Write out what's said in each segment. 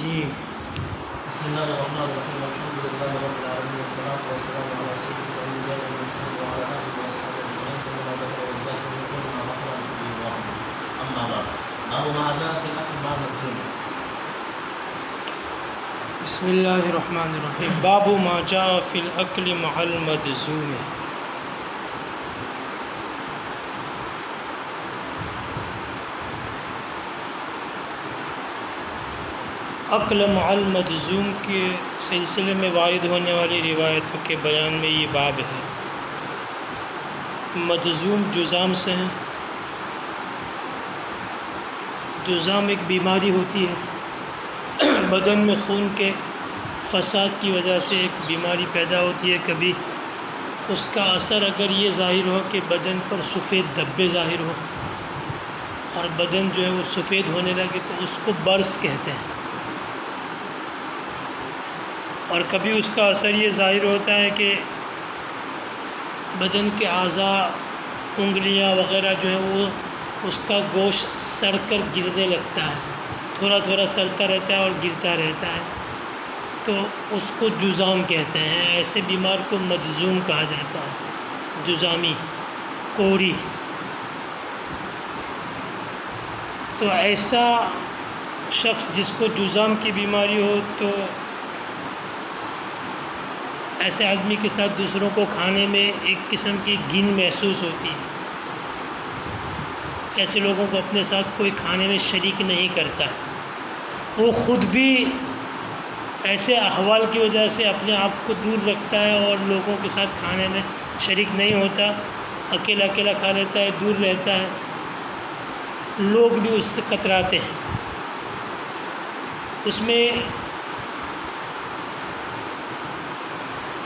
جی بسم اللہ الرحمن الرحیم الحمد للہ رب العالمین والصلاة والسلام علی سید الانبیاء والمرسلین وعلی آلہ وصحبہ اجمعین ثم لا ذکر وجزاک من کل ما غفر عن کل واحد اما بعد باب ما جاء فی الاکل مع المجزوم بسم اللہ الرحمن الرحیم باب ما جاء فی الاکل مع المجزوم عقل مع المجزوم کے سلسلے میں وارد ہونے والی روایتوں کے بیان میں یہ باب ہے۔ مجزوم جذام سے ہیں۔ جذام ایک بیماری ہوتی ہے، بدن میں خون کے فساد کی وجہ سے ایک بیماری پیدا ہوتی ہے۔ کبھی اس کا اثر اگر یہ ظاہر ہو کہ بدن پر سفید دھبے ظاہر ہو اور بدن جو ہے وہ سفید ہونے لگے تو اس کو برص کہتے ہیں، اور کبھی اس کا اثر یہ ظاہر ہوتا ہے کہ بدن کے اعضاء انگلیاں وغیرہ جو ہے وہ اس کا گوشت سڑ کر گرنے لگتا ہے، تھوڑا تھوڑا سڑتا رہتا ہے اور گرتا رہتا ہے، تو اس کو جذام کہتے ہیں۔ ایسے بیمار کو مجزوم کہا جاتا ہے، جذامی، کوری۔ تو ایسا شخص جس کو جذام کی بیماری ہو تو ایسے آدمی کے ساتھ دوسروں کو کھانے میں ایک قسم کی گھن محسوس ہوتی ہے۔ ایسے لوگوں کو اپنے ساتھ کوئی کھانے میں شریک نہیں کرتا ہے، وہ خود بھی ایسے احوال کی وجہ سے اپنے آپ کو دور رکھتا ہے اور لوگوں کے ساتھ کھانے میں شریک نہیں ہوتا، اکیلا اکیلا کھا لیتا ہے، دور رہتا ہے، لوگ بھی اس سے کتراتے ہیں۔ اس میں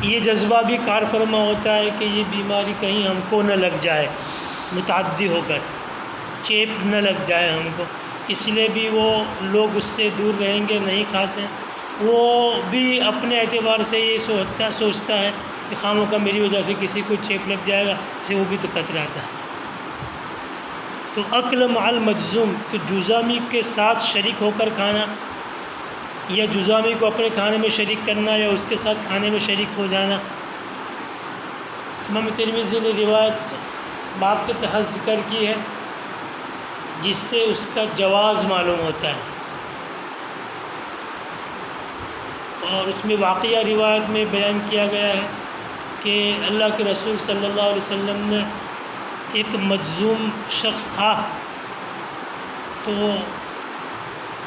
یہ جذبہ بھی کار فرما ہوتا ہے کہ یہ بیماری کہیں ہم کو نہ لگ جائے، متعدی ہو کر چیپ نہ لگ جائے ہم کو، اس لیے بھی وہ لوگ اس سے دور رہیں گے، نہیں کھاتے ہیں۔ وہ بھی اپنے اعتبار سے یہ سوچتا ہے کہ خاموں کا میری وجہ سے کسی کو چیپ لگ جائے گا، اسے وہ بھی تو کتراتا ہے۔ تو عقل مع المجزوم، تو جذامی کے ساتھ شریک ہو کر کھانا یا جذامی کو اپنے کھانے میں شریک کرنا یا اس کے ساتھ کھانے میں شریک ہو جانا، امام ترمذی نے روایت باب کے تحت ذکر کی ہے جس سے اس کا جواز معلوم ہوتا ہے، اور اس میں واقعہ روایت میں بیان کیا گیا ہے کہ اللہ کے رسول صلی اللہ علیہ وسلم نے ایک مجزوم شخص تھا، تو وہ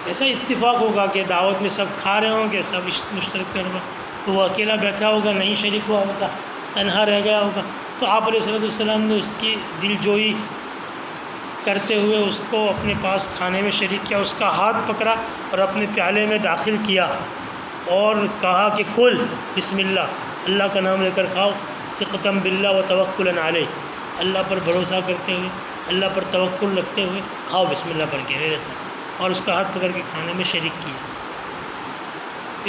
ایسا اتفاق ہوگا کہ دعوت میں سب کھا رہے ہوں گے، سب مشترک کر رہے، تو وہ اکیلا بیٹھا ہوگا، نہیں شریک ہوا ہوگا، تنہا رہ گیا ہوگا۔ تو آپ علیہ السلام نے اس کی دل جوئی کرتے ہوئے اس کو اپنے پاس کھانے میں شریک کیا، اس کا ہاتھ پکڑا اور اپنے پیالے میں داخل کیا اور کہا کہ کل بسم اللہ، اللہ کا نام لے کر کھاؤ، ثقۃ باللہ و توکلا علیہ، اللہ پر بھروسہ کرتے ہوئے، اللہ پر توکل رکھتے ہوئے کھاؤ بسم اللہ پڑھ کے میرے ساتھ، اور اس کا ہاتھ پکڑ کے کھانے میں شریک کیا۔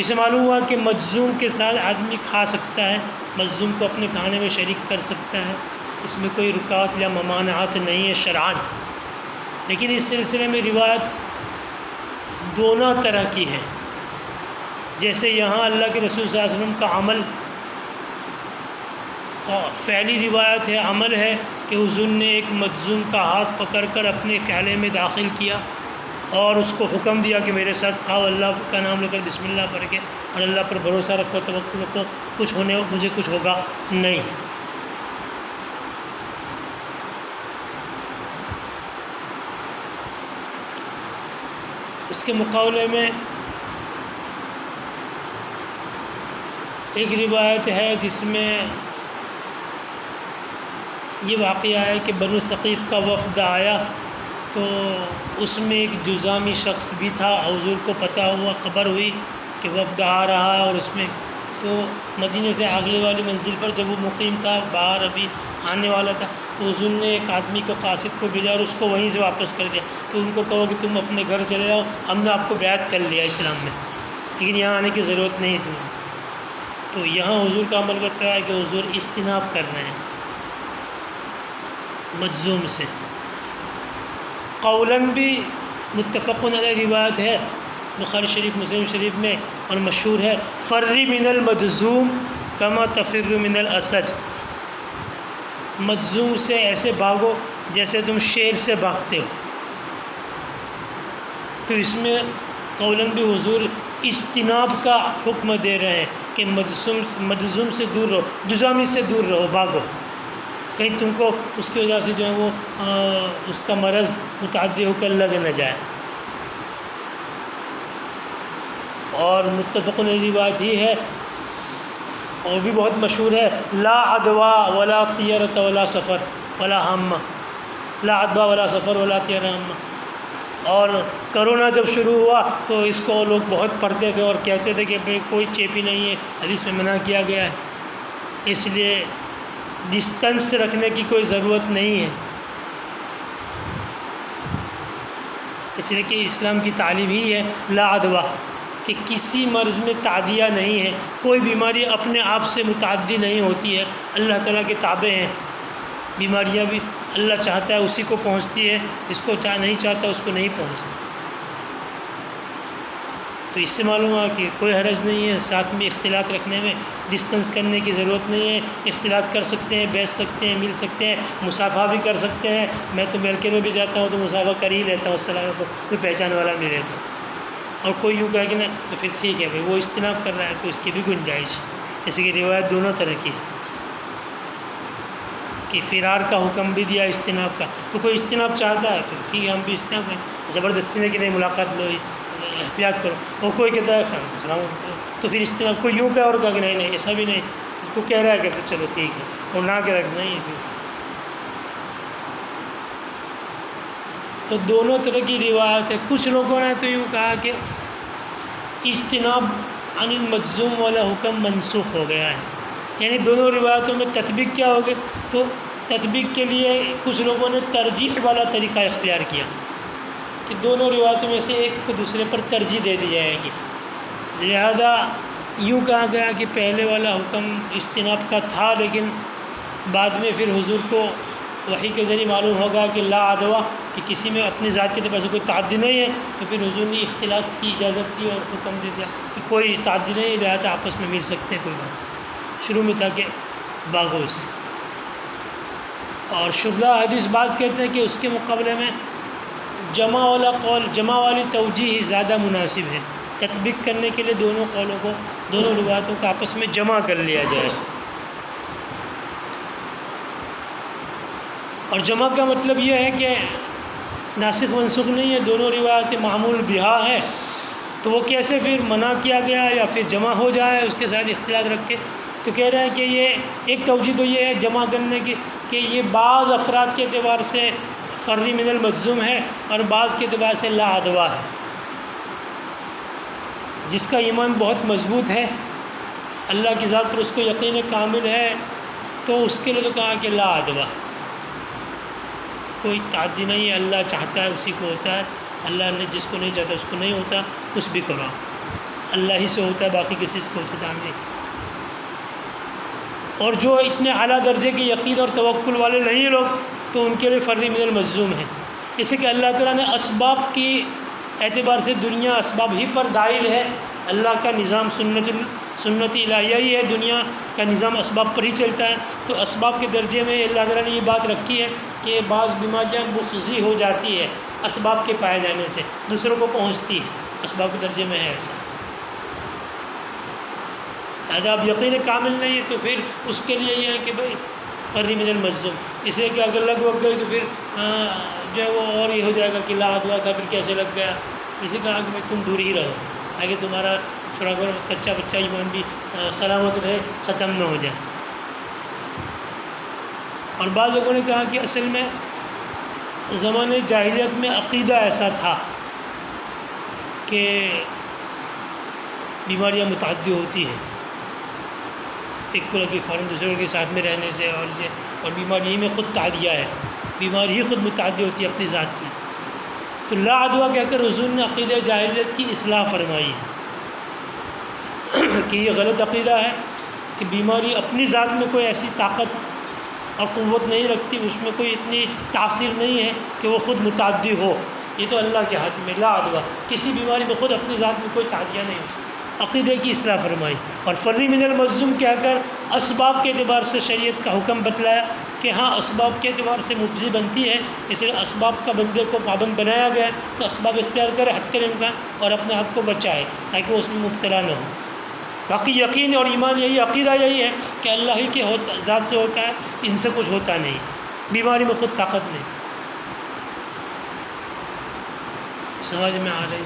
اسے معلوم ہوا کہ مجزوم کے ساتھ آدمی کھا سکتا ہے، مجزوم کو اپنے کھانے میں شریک کر سکتا ہے، اس میں کوئی رکاوٹ یا ممانعات نہیں ہے شرعاً۔ لیکن اس سلسلے میں روایت دونوں طرح کی ہے، جیسے یہاں اللہ کے رسول صلی اللہ علیہ وسلم کا عمل فعلی روایت ہے، عمل ہے کہ حضور نے ایک مجزوم کا ہاتھ پکڑ کر اپنے پیالے میں داخل کیا اور اس کو حکم دیا کہ میرے ساتھ کھاؤ، اللہ کا نام لے کر بسم اللہ پڑھ کے، اور اللہ پر بھروسہ رکھو، توکل رکھو، مجھے کچھ ہوگا نہیں۔ اس کے مقابلے میں ایک روایت ہے جس میں یہ واقعہ ہے کہ بنو ثقیف کا وفد آیا، تو اس میں ایک جذامی شخص بھی تھا، حضور کو پتہ ہوا، خبر ہوئی کہ وفد آ رہا ہے، اور اس میں تو مدینے سے اگلے والی منزل پر جب وہ مقیم تھا، باہر ابھی آنے والا تھا، تو حضور نے ایک آدمی کو قاصد کو بھیجا اور اس کو وہیں سے واپس کر دیا، تو ان کو کہو کہ تم اپنے گھر چلے جاؤ، ہم نے آپ کو بیعت کر لیا اسلام میں، لیکن یہاں آنے کی ضرورت نہیں تمہیں۔ تو یہاں حضور کا عمل بتایا ہے کہ حضور اجتناب کر رہے ہیں مجزوم سے۔ قولاً بھی متفق علیہ روایت ہے بخاری شریف مسلم شریف میں اور مشہور ہے، فری من المجذوم کما تفر من الاسد، مجذوم سے ایسے بھاگو جیسے تم شیر سے بھاگتے ہو۔ تو اس میں قولاً بھی حضور اجتناب کا حکم دے رہے ہیں کہ مجذوم سے دور رہو، جذامی سے دور رہو، بھاگو، کہیں تم کو اس کی وجہ سے جو ہے وہ اس کا مرض متعدی ہو کر لگ نہ جائے۔ اور متفق علیہ روایت ہی ہے اور بھی بہت مشہور ہے، لا عدوا ولا طیرۃ ولا سفر ولا ہامہ، لا عدوا ولا سفر ولا طیرۃ ہامہ۔ اور کرونا جب شروع ہوا تو اس کو لوگ بہت پڑھتے تھے اور کہتے تھے کہ بھئی کوئی چیپی نہیں ہے، حدیث میں منع کیا گیا ہے، اس لیے ڈسٹنس رکھنے کی کوئی ضرورت نہیں ہے، اس لیے کہ اسلام کی تعلیم ہی ہے لا عدوا، کہ کسی مرض میں تعدیہ نہیں ہے، کوئی بیماری اپنے آپ سے متعدی نہیں ہوتی ہے، اللہ تعالیٰ کے تابع ہیں، بیماریاں بھی اللہ چاہتا ہے اسی کو پہنچتی ہے، جس کو نہیں چاہتا اس کو نہیں پہنچتی۔ تو اس سے معلوم ہوا کہ کوئی حرج نہیں ہے ساتھ میں اختلاط رکھنے میں، ڈسٹنس کرنے کی ضرورت نہیں ہے، اختلاط کر سکتے ہیں، بیٹھ سکتے ہیں، مل سکتے ہیں، مصافحہ بھی کر سکتے ہیں۔ میں تو ملکے میں بھی جاتا ہوں تو مصافحہ کر ہی لیتا ہوں، السلام علیکم، کوئی پہچان والا ملے تو، اور کوئی یوں کہے کہ نا تو پھر ٹھیک ہے بھائی وہ اجتناب کر رہا ہے تو اس کی بھی گنجائش ہے۔ جیسے کہ روایت دونوں طرح کی ہے کہ فرار کا حکم بھی دیا اجتناب کا، تو کوئی اجتناب چاہتا ہے تو ٹھیک ہے ہم بھی اجتناب کریں، زبردستی نہیں کہ نہیں ملاقات لو احتیاط کرو، اور کوئی کہتا ہے السلام علیکم تو پھر اجتناب، کوئی یوں کہے اور کہا کہ نہیں نہیں ایسا بھی نہیں، تو کہہ رہا ہے کہ چلو ٹھیک ہے، اور نہ کہ رکھ نہیں پھر۔ تو دونوں طرح کی روایت ہے۔ کچھ لوگوں نے تو یوں کہا کہ اجتناب عن المجذوم والا حکم منسوخ ہو گیا ہے، یعنی دونوں روایتوں میں تطبیق کیا ہوگی، تو تطبیق کے لیے کچھ لوگوں نے ترجیح والا طریقہ اختیار کیا کہ دونوں روایتوں میں سے ایک کو دوسرے پر ترجیح دے دی جائے گی، لہذا یوں کہا گیا کہ پہلے والا حکم اجتناب کا تھا، لیکن بعد میں پھر حضور کو وحی کے ذریعے معلوم ہوگا کہ لا عدوا، کہ کسی میں اپنی ذات کے اعتبار سے کوئی تعدی نہیں ہے، تو پھر حضور نے اختلاط کی اجازت دی اور حکم دے دیا کہ کوئی تعدی نہیں ہے، لہٰذا آپس میں مل سکتے ہیں، کوئی بات شروع میں تھا کہ باغوس۔ اور شبہ حدیث بعض کہتے ہیں کہ اس کے مقابلے میں جمع والا قول، جمع والی توجیہ زیادہ مناسب ہے، تطبیق کرنے کے لیے دونوں قولوں کو، دونوں روایتوں کو آپس میں جمع کر لیا جائے۔ اور جمع کا مطلب یہ ہے کہ ناسخ منسوخ نہیں ہے، دونوں روایتیں معمول بہا ہے، تو وہ کیسے پھر منع کیا گیا یا پھر جمع ہو جائے اس کے ساتھ اختلاط رکھ کے، تو کہہ رہے ہیں کہ یہ ایک توجیہ تو یہ ہے جمع کرنے کی کہ یہ بعض افراد کے اعتبار سے فری من المجذوم ہے اور بعض کے اعتبار سے لا عدوا ہے، جس کا ایمان بہت مضبوط ہے، اللہ کی ذات پر اس کو یقین کامل ہے، تو اس کے لیے تو کہا کہ لا عدوا، کوئی تعدی نہیں ہے، اللہ چاہتا ہے اسی کو ہوتا ہے، اللہ نے جس کو نہیں چاہتا اس کو نہیں ہوتا، کچھ بھی کرو اللہ ہی سے ہوتا ہے، باقی کسی سے ہوتا نہیں۔ اور جو اتنے اعلیٰ درجے کے یقین اور توکل والے نہیں لوگ، تو ان کے لیے فری من المجذوم ہے، جیسے کہ اللہ تعالیٰ نے اسباب کی اعتبار سے دنیا اسباب ہی پر دائر ہے، اللہ کا نظام سنت الہیہ ہی ہے، دنیا کا نظام اسباب پر ہی چلتا ہے، تو اسباب کے درجے میں اللہ تعالیٰ نے یہ بات رکھی ہے کہ بعض بیماریاں مفضی ہو جاتی ہے اسباب کے پائے جانے سے، دوسروں کو پہنچتی ہے، اسباب کے درجے میں ہے ایسا۔ اب یقین کامل نہیں ہے تو پھر اس کے لیے یہ ہے کہ بھائی فری من المجذوم، اس لیے کہ اگر لگ وگ گئی تو پھر جو ہے وہ اور یہ ہو جائے گا کہ لا عدوا تھا پھر کیسے لگ گیا، اسی کہا کہ تم دور ہی رہو تاکہ تمہارا تھوڑا کچا بچہ ایمان بھی سلامت رہے، ختم نہ ہو جائے۔ اور بعض لوگوں نے کہا کہ اصل میں زمانے جاہلیت میں عقیدہ ایسا تھا کہ بیماریاں متعدی ہوتی ہیں، ایک کو لگی فوراً دوسرے کے ساتھ میں رہنے سے اور بیماری میں خود تعدیہ ہے، بیماری ہی خود متعدی ہوتی ہے اپنی ذات سے، تو لا عدوا کہہ کر حضور نے عقیدہ جاہلیت کی اصلاح فرمائی ہے کہ یہ غلط عقیدہ ہے کہ بیماری اپنی ذات میں کوئی ایسی طاقت اور قوت نہیں رکھتی، اس میں کوئی اتنی تاثیر نہیں ہے کہ وہ خود متعدی ہو، یہ تو اللہ کے ہاتھ میں، لا عدویٰ، کسی بیماری میں خود اپنی ذات میں کوئی تعدیہ نہیں ہو سکتا، عقیدے کی اصلاح فرمائی۔ اور فری من المجزوم کہہ کر اسباب کے اعتبار سے شریعت کا حکم بتلایا کہ ہاں اسباب کے اعتبار سے مفضی بنتی ہے، اس لیے اسباب کا بندے کو پابند بنایا گیا ہے، تو اسباب اختیار کرے حد الامکان اور اپنے آپ کو بچائے تاکہ وہ اس میں مبتلا نہ ہو۔ باقی یقین اور ایمان یہی، عقیدہ یہی ہے کہ اللہ ہی کے ذات سے ہوتا ہے، ان سے کچھ ہوتا نہیں، بیماری میں خود طاقت نہیں۔ سمجھ میں آ رہی؟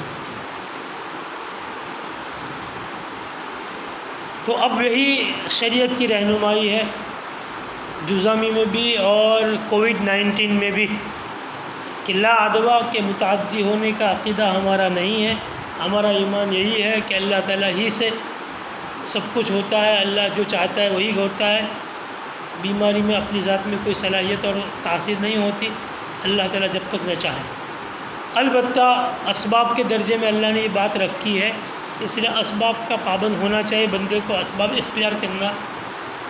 تو اب یہی شریعت کی رہنمائی ہے جزامی میں بھی اور کووڈ-19 میں بھی کہ لا عدویٰ کے متعدی ہونے کا عقیدہ ہمارا نہیں ہے۔ ہمارا ایمان یہی ہے کہ اللہ تعالیٰ ہی سے سب کچھ ہوتا ہے، اللہ جو چاہتا ہے وہی ہوتا ہے، بیماری میں اپنی ذات میں کوئی صلاحیت اور تاثیر نہیں ہوتی اللہ تعالیٰ جب تک نہ چاہے۔ البتہ اسباب کے درجے میں اللہ نے یہ بات رکھی ہے، اس لیے اسباب کا پابند ہونا چاہیے، بندے کو اسباب اختیار کرنا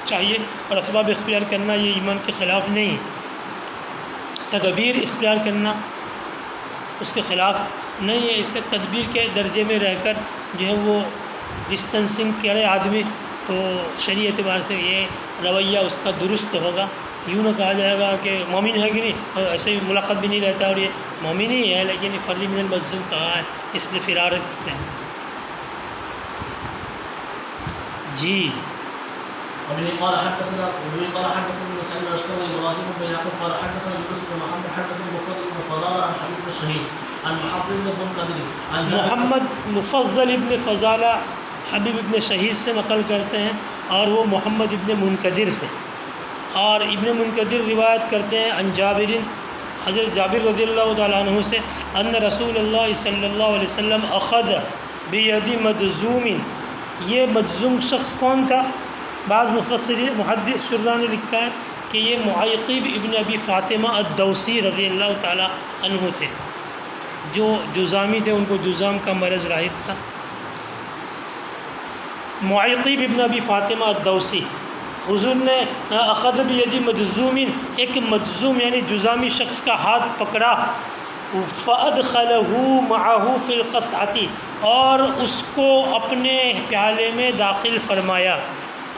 چاہیے، اور اسباب اختیار کرنا یہ ایمان کے خلاف نہیں، تدبیر اختیار کرنا اس کے خلاف نہیں ہے۔ اس کے تدبیر کے درجے میں رہ کر جو ہے وہ ڈسٹنسنگ کرے آدمی تو شرعی اعتبار سے یہ رویہ اس کا درست ہوگا۔ یوں نہ کہا جائے گا کہ مومن ہے کہ نہیں، اور ایسے بھی ملاقات بھی نہیں رہتا اور یہ مومن ہی ہے لیکن یہ فری من المجزوم کہا ہے، اس لیے فرار ہے۔ جی وبه قال حدثنا ابن سعيد الاشكري وابراهيم بن يعقوب قال حدثنا يونس بن محمد حدثنا مفضل بن فضالة عن حبيب بن شهيد عن محمد بن منقدر عن محمد مفضل ابن فضالہ حبیب ابن شہید سے نقل کرتے ہیں اور وہ محمد ابن منقدر سے، اور ابن منقدر روایت کرتے ہیں عن جابر، حضرت جابر رضی اللہ تعالیٰ عنہ سے، ان رسول اللہ صلی اللہ علیہ وسلم اخذ بید مجزوم۔ یہ مجزوم شخص کون تھا؟ بعض مفسرین محدث شراح نے لکھا ہے کہ یہ معیقب ابن ابی فاطمہ الدوسی رضی اللہ تعالیٰ عنہ تھے، جو جزامی تھے، ان کو جزام کا مرض لاحق تھا۔ معیقب ابن ابی فاطمہ الدوسی، حضور نے اخذ بید مجزوم، ایک مجزوم یعنی جزامی شخص کا ہاتھ پکڑا، فَأَدْخَلَهُ مَعَهُ فِي الْقَصْعَةِ، اور اس کو اپنے پیالے میں داخل فرمایا۔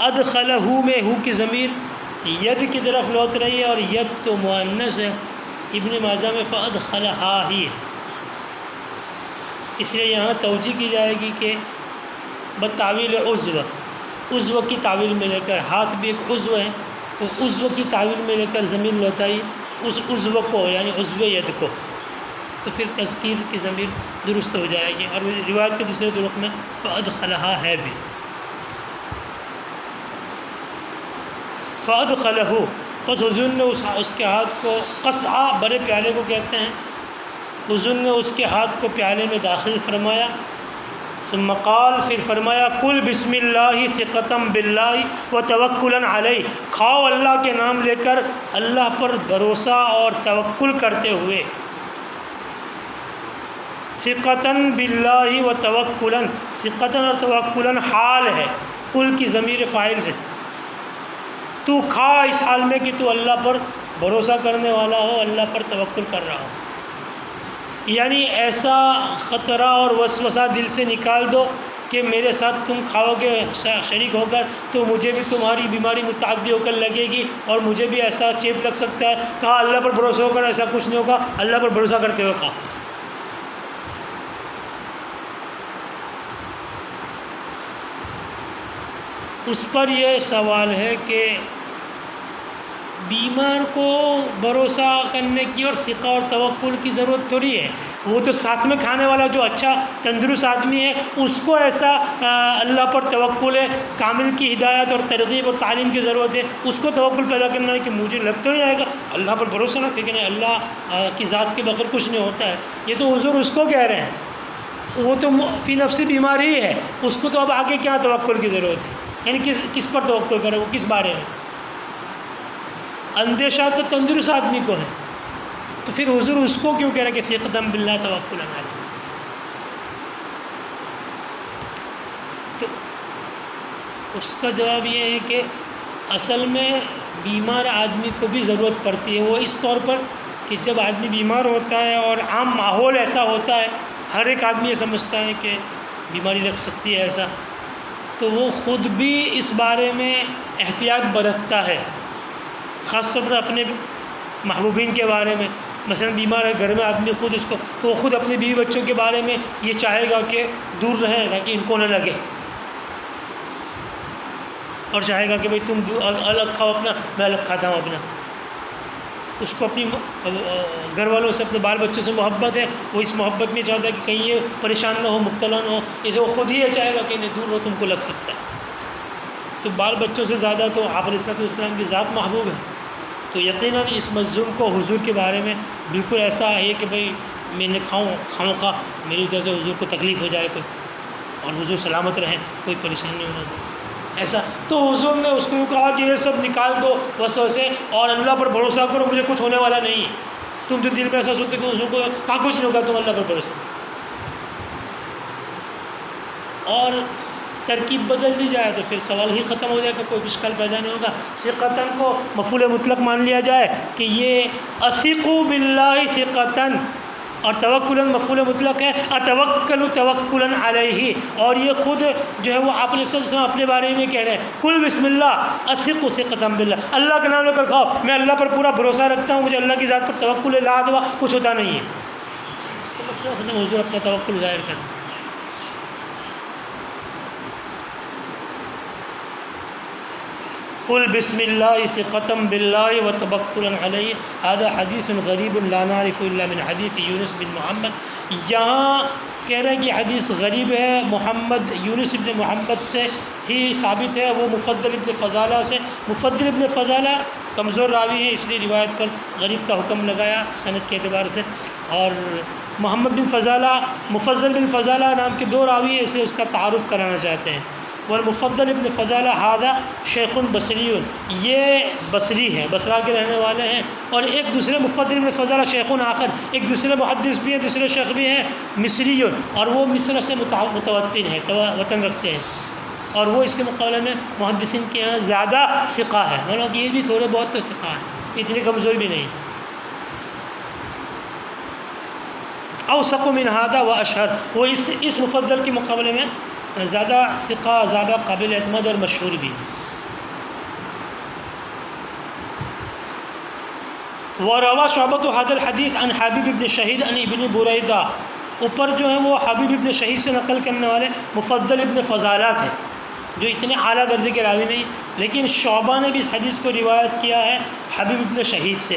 ادخلہ میں ہو کی ضمیر ید کی طرف لوٹ رہی ہے اور ید تو مؤنث ہے، ابن ماجہ میں فَأَدْخَلَهَا ہی ہے، اس لیے یہاں توجیہ کی جائے گی کہ بتاویل عضو کی تعویل میں لے کر، ہاتھ بھی ایک عضو ہے تو عضو کی تعویل میں لے کر ضمیر لوٹائی اس عضو کو یعنی عضو ید کو، تو پھر تذکیر کی ضمیر درست ہو جائے گی۔ اور روایت کے دوسرے طرق میں فَأَدْخَلَهَا ہے بھی، فَأَدْخَلَهُ، بس حضور نے اس کے ہاتھ کو، قصعہ بڑے پیالے کو کہتے ہیں، حضور نے اس کے ہاتھ کو پیالے میں داخل فرمایا، ثم قال، پھر فرمایا، کل بسم اللہ ثقۃ باللہ وتوکلا علیہ، کھاؤ اللہ کے نام لے کر اللہ پر بھروسہ اور توکل کرتے ہوئے۔ ثقۃ باللہ وتوکلا، ثقۃ اور توکلا حال ہے، کل کی ضمیر فاعل سے، تو کھا اس حال میں کہ تو اللہ پر بھروسہ کرنے والا ہو، اللہ پر توکل کر رہا ہو، یعنی ایسا خطرہ اور وسوسہ دل سے نکال دو کہ میرے ساتھ تم کھاؤ گے شریک ہو کر تو مجھے بھی تمہاری بیماری متعدی ہو کر لگے گی اور مجھے بھی ایسا چیپ لگ سکتا ہے، کہا اللہ پر بھروسہ ہو کر ایسا کچھ نہیں ہوگا، اللہ پر بھروسہ کرتے ہوئے کہا۔ اس پر یہ سوال ہے کہ بیمار کو بھروسہ کرنے کی اور ثقہ اور توکل کی ضرورت تھوڑی ہے، وہ تو ساتھ میں کھانے والا جو اچھا تندرست آدمی ہے اس کو ایسا اللہ پر توکل ہے، کامل کی ہدایت اور ترغیب اور تعلیم کی ضرورت ہے، اس کو توکل پیدا کرنا ہے کہ مجھے لگ تو نہیں آئے گا اللہ پر بھروسہ نہ، لیکن اللہ کی ذات کے بغیر کچھ نہیں ہوتا ہے، یہ تو حضور اس کو کہہ رہے ہیں، وہ تو فی نفسی بیماری ہی ہے، اس کو تو اب آگے کیا توکل کی ضرورت ہے، یعنی کس پر توکل کرے، وہ کس بارے میں؟ اندیشہ تو تندرست آدمی کو ہے، تو پھر حضور اس کو کیوں کہہ رہے کہ ثقۃ باللہ توکلا علیہ؟ تو اس کا جواب یہ ہے کہ اصل میں بیمار آدمی کو بھی ضرورت پڑتی ہے، وہ اس طور پر کہ جب آدمی بیمار ہوتا ہے اور عام ماحول ایسا ہوتا ہے، ہر ایک آدمی یہ سمجھتا ہے کہ بیماری لگ سکتی ہے ایسا، تو وہ خود بھی اس بارے میں احتیاط برتتا ہے، خاص طور پر اپنے محبوبین کے بارے میں۔ مثلا بیمار ہے گھر میں آدمی خود اس کو، تو وہ خود اپنے بیوی بچوں کے بارے میں یہ چاہے گا کہ دور رہیں تاکہ ان کو نہ لگے، اور چاہے گا کہ بھئی تم الگ کھاؤ اپنا، میں الگ کھاتا ہوں اپنا۔ اس کو اپنی گھر والوں سے، اپنے بال بچوں سے محبت ہے، وہ اس محبت میں چاہتا ہے کہ کہیں یہ پریشان نہ ہو، مبتلا نہ ہو، اسے وہ خود ہی یہ چاہے گا کہ نہیں دور ہو، تم کو لگ سکتا ہے۔ تو بال بچوں سے زیادہ تو آپ علیہ السلام کی ذات محبوب ہے، تو یقیناً اس مظلوم کو حضور کے بارے میں بالکل ایسا ہے کہ بھئی میں نے کھاؤں خواہ میری وجہ سے حضور کو تکلیف ہو جائے کوئی، اور حضور سلامت رہیں، کوئی پریشانی نہیں ہونا چاہیے ایسا۔ تو حضور نے اس کو کہا کہ یہ سب نکال دو وسوسے اور اللہ پر بھروسہ کرو، مجھے کچھ ہونے والا نہیں ہے۔ تم جو دل میں ایسا سوچتے کہ حضور کو کہا کچھ نہیں ہوگا، تم اللہ پر بھروسہ کرو، اور ترکیب بدل دی جائے تو پھر سوال ہی ختم ہو جائے گا، کوئی اشکال پیدا نہیں ہوگا۔ ثقتاً کو مفعول مطلق مان لیا جائے کہ یہ اثقوا باللہ ثقتاً، اور توکلاً مفعول مطلق ہے اتوکل توکلاً علیہ، اور یہ خود جو ہے وہ آپ علیہ السلام اپنے بارے میں کہہ رہے ہیں کل بسم اللہ اثق ثقتاً باللہ، اللہ کا نام لے کر کھاؤ، میں اللہ پر پورا بھروسہ رکھتا ہوں، مجھے اللہ کی ذات پر توکل ہے، لا دوا کچھ ہوتا نہیں ہے۔ تو مسئلہ حضور اپنا توکل ظاہر کریں۔ قل بسم اللہ ثقة باللہ وتوکلا علیہ، هذا حدیث غریب لا نعرف الا من حدیث یونس بن محمد۔ یہاں کہہ رہے ہیں کہ حدیث غریب ہے، محمد یونس ابن محمد سے ہی ثابت ہے، وہ مفضل ابن فضالہ سے۔ مفضل ابن فضالہ کمزور راوی ہے، اس لیے روایت پر غریب کا حکم لگایا سند کے اعتبار سے، اور محمد بن فضالہ، مفضل بن فضالہ نام کے دو راوی ہیں، اس لیے اس کا تعارف کرانا چاہتے ہیں۔ والمفضل ابن فضالہ هذا شیخ بصری، یہ بصری ہے، بصرہ کے رہنے والے ہیں، اور ایک دوسرے مفضل ابن فضالہ شیخ آخر، ایک دوسرے محدث بھی ہیں، دوسرے شیخ بھی ہیں مصری، اور وہ مصر سے متوطن ہے، وطن رکھتے ہیں، اور وہ اس کے مقابلے میں محدثین کے یہاں زیادہ ثقہ ہے، مطلب کہ یہ بھی تھوڑے بہت تو ثقہ ہیں، اتنے کمزور بھی نہیں۔ اوثق من هذا واشهر، وہ اس مفضل کے مقابلے میں زیادہ ثقہ، زیادہ قابل اعتماد اور مشہور بھی۔ وروى شعبة هذا الحديث عن حبیب ابن شہید عن ابن بریدہ، اوپر جو ہیں وہ حبیب ابن شہید سے نقل کرنے والے مفضل ابن فضالہ تھے، جو اتنے اعلیٰ درجے کے راوی نہیں، لیکن شعبہ نے بھی اس حدیث کو روایت کیا ہے حبیب ابن شہید سے،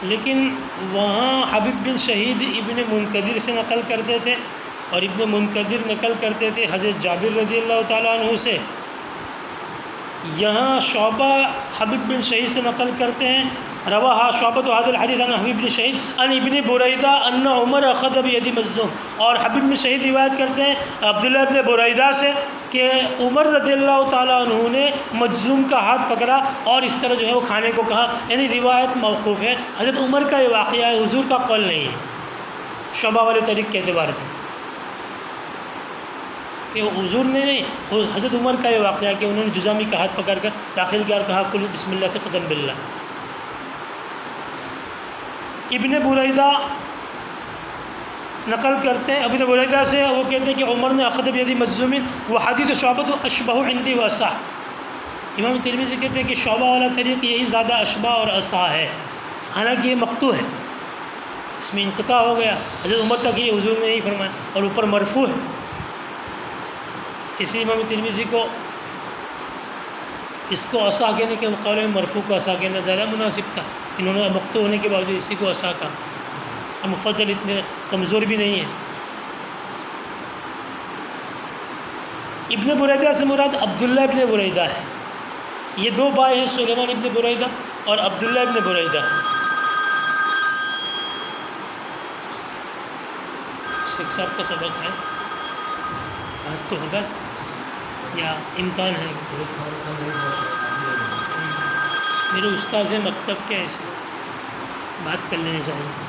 لیکن وہاں حبیب بن شہید ابن منکدر سے نقل کرتے تھے، اور ابن منکدر نقل کرتے تھے حضرت جابر رضی اللہ تعالیٰ عنہ سے۔ یہاں شعبہ حبیب بن شہید سے نقل کرتے ہیں، رواہ شعبۃ هذا الحدیث عن حبیب بن شہید عن ابن بریدہ ان عمر اخذ بید مجذوم، اور حبیب بن شہید روایت کرتے ہیں عبداللہ ابن بریدہ سے کہ عمر رضی اللہ تعالیٰ عنہ نے مجذوم کا ہاتھ پکڑا اور اس طرح جو ہے وہ کھانے کو کہا، یعنی روایت موقوف ہے، حضرت عمر کا یہ واقعہ ہے، حضور کا قول نہیں ہے شعبہ والے طریق کے اعتبار سے، کہ حضور نے نہیں، حضرت عمر کا یہ واقعہ کہ انہوں نے جزامی کا ہاتھ پکڑ کر داخل کیا اور کہا کل بسم اللہ ثقة باللہ۔ ابن بریدہ نقل کرتے ہیں، ابن بریدہ سے وہ کہتے ہیں کہ عمر نے اخذ بید مجذوم وحدیث شعبۃ اشبہ عندی واصح، امام ترمذی کہتے ہیں کہ شعبہ والا طریق یہی زیادہ اشبہ اور اصح ہے، حالانکہ یہ مقطوع ہے، اس میں انقطاع ہو گیا، حضرت عمر تک یہ حضور نے نہیں فرمایا، اور اوپر مرفوع ہے، اسی امام ترمذی کو اس کو عصا کہنے کے مقابلے میں مرفوع کو عصا کہنا زیادہ مناسب تھا، انہوں نے مقطوع ہونے کے باوجود اسی کو عصا کہا، اور مفضل اتنے کمزور بھی نہیں ہیں۔ ابن بریدہ سے مراد عبداللہ ابن بریدہ ہے، یہ دو بھائی ہیں، سلیمان ابن بریدہ اور عبداللہ ابن بریدہ۔ شیخ صاحب کا سبق ہے آج تو ہوگا یا امکان ہے؟ میرے استاذ مکتب کے ایسے بات کر لینے چاہیے۔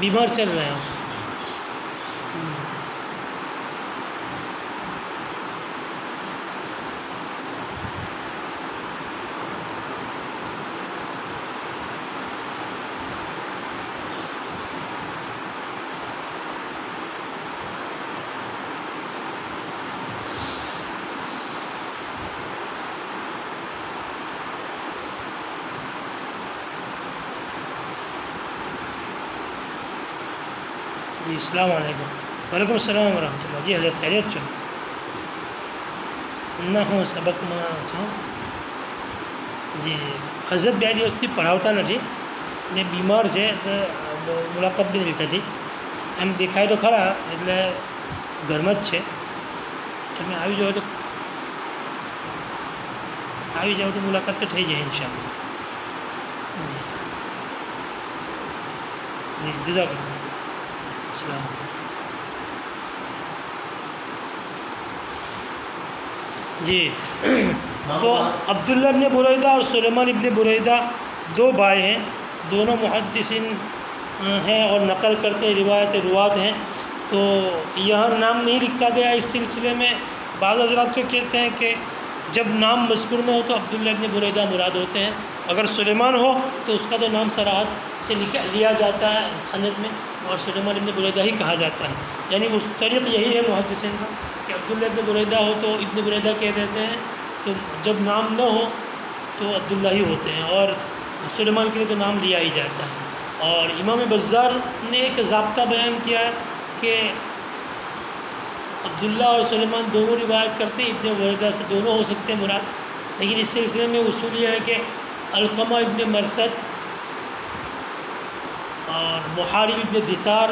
بیمار چل رہے ہیں. جی السلام علیکم. وعلیکم السلام ورحمۃ اللہ. جی حضرت خیریت چو نہ ہوں سبق میں چھو جی حضرت بیاری وستی پڑھاوتا نہیں نے بیمار છે તો મુલાકાત બી નથી થતી. એમ દેખાય તો ખરા એટલે ઘરમાં જ છે. તમે આવી જાઓ તો મુલાકાત તો થઈ જાય ઇન્શાઅલ્લાહ. જી જઝાકલ્લાહ. السلام. جی تو عبداللہ ابن بریدہ اور سلیمان ابن بریدہ دو بھائی ہیں. دونوں محدثین ہیں اور نقل کرتے ہیں، روایت روات ہیں. تو یہاں نام نہیں لکھا گیا اس سلسلے میں. بعض حضرات تو کہتے ہیں کہ جب نام مذکور میں ہو تو عبداللہ ابن بریدہ مراد ہوتے ہیں. اگر سلیمان ہو تو اس کا تو نام صراحت سے لیا جاتا ہے سند میں، اور سلیمان ابن بریدہ ہی کہا جاتا ہے. یعنی اس طریق یہی ہے محدثین کا کہ عبداللہ ابن بریدہ ہو تو ابن بریدہ کہہ دیتے ہیں، تو جب نام نہ ہو تو عبداللہ ہی ہوتے ہیں، اور سلیمان کے لیے تو نام لیا ہی جاتا ہے. اور امام بزار نے ایک ضابطہ بیان کیا ہے کہ عبداللہ اور سلیمان دونوں روایت کرتے ہیں، ابن بریدہ سے دونوں ہو سکتے ہیں مراد. لیکن اس سلسلے میں اصول یہ ہے کہ علقمہ ابن مرثد اور محارب ابن دثار،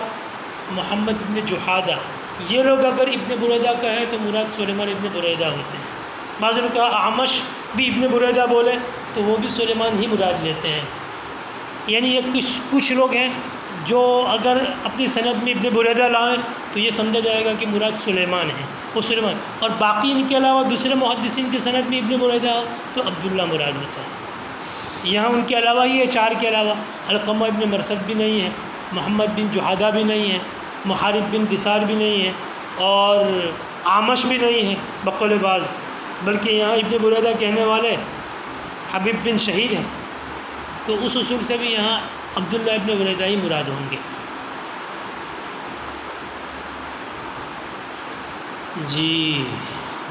محمد ابن جحادہ، یہ لوگ اگر ابن بریدہ کہیں تو مراد سلیمان ابن بریدہ ہوتے ہیں. بعض نے کہا اعمش بھی ابن بریدہ بولے تو وہ بھی سلیمان ہی مراد لیتے ہیں. یعنی یہ کچھ لوگ ہیں جو اگر اپنی سند میں ابن بریدہ لائیں تو یہ سمجھا جائے گا کہ مراد سلیمان ہے، وہ سلیمان. اور باقی ان کے علاوہ دوسرے محدثین کی سند میں ابن بریدہ ہو تو عبداللہ مراد ہوتا ہے. یہاں ان کے علاوہ ہی ہے، چار کے علاوہ علقمہ ابن مرثد بھی نہیں ہے، محمد بن جحادہ بھی نہیں ہے، محارب بن دثار بھی نہیں ہے، اور اعمش بھی نہیں ہے بقول بعض. بلکہ یہاں ابن بریدہ کہنے والے حبیب بن شہید ہیں. تو اس اصول سے بھی یہاں عبداللہ ابن بریدہ ہی مراد ہوں گے. جی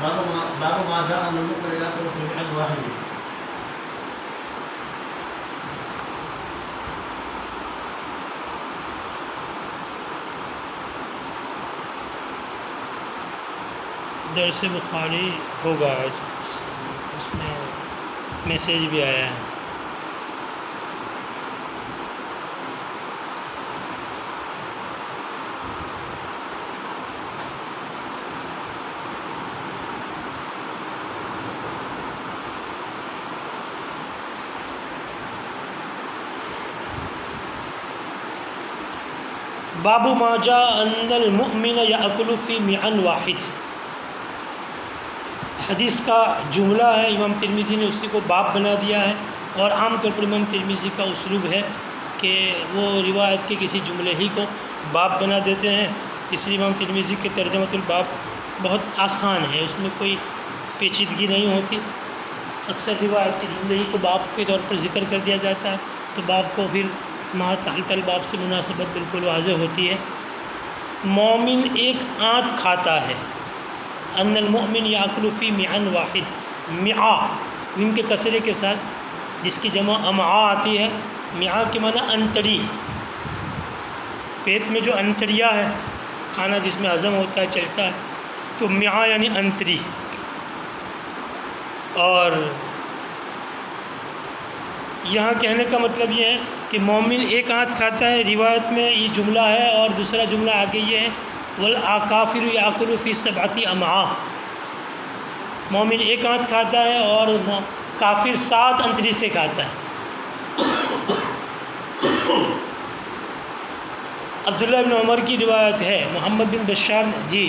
باب ما جاء ان المؤمن لا يكون في مئة واحد. درس بخاری ہوگا آج، اس میں میسیج بھی آیا ہے. باب ما جاء ان المؤمن یأکل فی مئن واحد. حدیث کا جملہ ہے، امام ترمذی نے اسی کو باب بنا دیا ہے. اور عام طور پر امام ترمذی کا اسلوب ہے کہ وہ روایت کے کسی جملے ہی کو باب بنا دیتے ہیں. اس لیے امام ترمذی کے ترجمۃ الباب بہت آسان ہے، اس میں کوئی پیچیدگی نہیں ہوتی. اکثر روایت کے جملے ہی کو باب کے طور پر ذکر کر دیا جاتا ہے، تو باب کو پھر تحت الباب سے مناسبت بالکل واضح ہوتی ہے. مومن ایک آنت کھاتا ہے. ان المؤمن یاکل فی مئن واحد. مع میم کے کسرے کے ساتھ، جس کی جمع امعاء آتی ہے. مع کے معنی انتڑی، پیٹ میں جو انتڑیاں ہے، کھانا جس میں ہضم ہوتا ہے، چلتا ہے، تو مع یعنی انتڑی. اور یہاں کہنے کا مطلب یہ ہے کہ مومن ایک آنت کھاتا ہے. روایت میں یہ جملہ ہے، اور دوسرا جملہ آگے یہ ہے والکافر یاکل فی سبعۃ امعاء. مومن ایک آنت کھاتا ہے اور کافر 7 انتڑی سے کھاتا ہے. عبداللہ بن عمر کی روایت ہے. محمد بن بشار جی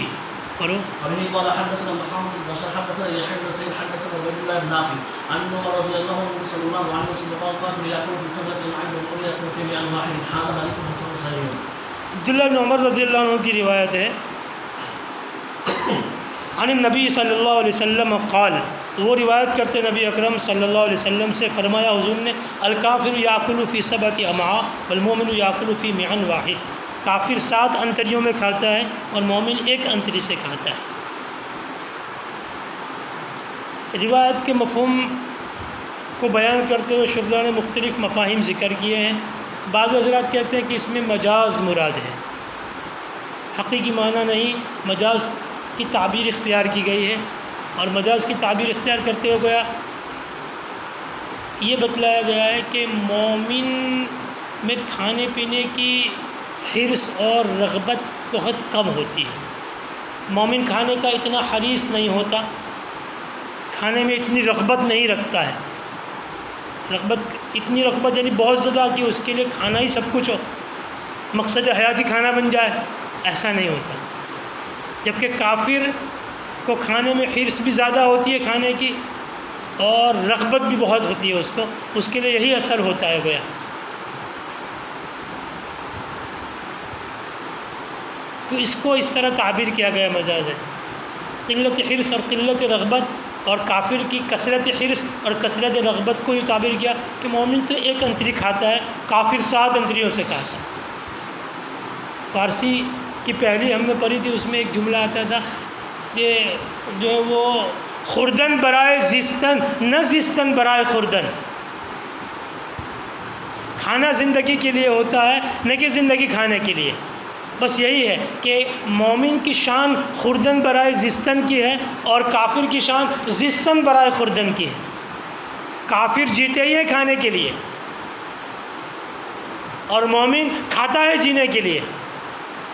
پڑھو. وبه قال حدثنا محمد بن بشار حدثنا يحيى بن سعيد حدثنا عبيد الله بن نافع عن عمر رضي الله عنه صلى الله عليه وسلم قال كافر يأكل في سبعة العين والقل يأكل في مئة واحد. هذا حديث حسن صحيح. عبداللہ بن عمر رضی اللہ عنہ کی روایت ہے، عن النبی صلی اللہ علیہ وسلم قال، وہ روایت کرتے نبی اکرم صلی اللہ علیہ وسلم سے، فرمایا حضور نے، الکافر یاکل فی سبعۃ امعاء والمؤمن یاکل فی معن واحد. کافر 7 انتڑیوں میں کھاتا ہے اور مومن 1 انتڑی سے کھاتا ہے. روایت کے مفہوم کو بیان کرتے ہوئے شرح نے مختلف مفاہیم ذکر کیے ہیں. بعض حضرات کہتے ہیں کہ اس میں مجاز مراد ہے، حقیقی معنی نہیں، مجاز کی تعبیر اختیار کی گئی ہے. اور مجاز کی تعبیر اختیار کرتے ہوئے گویا یہ بتلایا گیا ہے کہ مومن میں کھانے پینے کی حرص اور رغبت بہت کم ہوتی ہے. مومن کھانے کا اتنا حریص نہیں ہوتا، کھانے میں اتنی رغبت نہیں رکھتا ہے. اتنی رغبت یعنی بہت زیادہ کہ اس کے لیے کھانا ہی سب کچھ ہو، مقصد حیاتی کھانا بن جائے، ایسا نہیں ہوتا. جبکہ کافر کو کھانے میں حرص بھی زیادہ ہوتی ہے کھانے کی، اور رغبت بھی بہت ہوتی ہے اس کے لیے یہی اثر ہوتا ہے گویا. تو اس کو اس طرح تعبیر کیا گیا مجاز ہے، قلت حرص اور قلت رغبت، اور کافر کی کثرت حرص اور کثرت رغبت کو یہ تعبیر کیا کہ مومن تو 1 انتڑی کھاتا ہے، کافر 7 انتڑیوں سے کھاتا ہے. فارسی کی پہلی ہم نے پڑھی تھی، اس میں ایک جملہ آتا تھا کہ جو وہ خوردن برائے زیستن نہ زیستن برائے خوردن. کھانا زندگی کے لیے ہوتا ہے، نہ کہ زندگی کھانے کے لیے. بس یہی ہے کہ مومن کی شان خوردن برائے زیستن کی ہے اور کافر کی شان زیستن برائے خوردن کی ہے. کافر جیتے ہی ہے کھانے کے لیے اور مومن کھاتا ہے جینے کے لیے.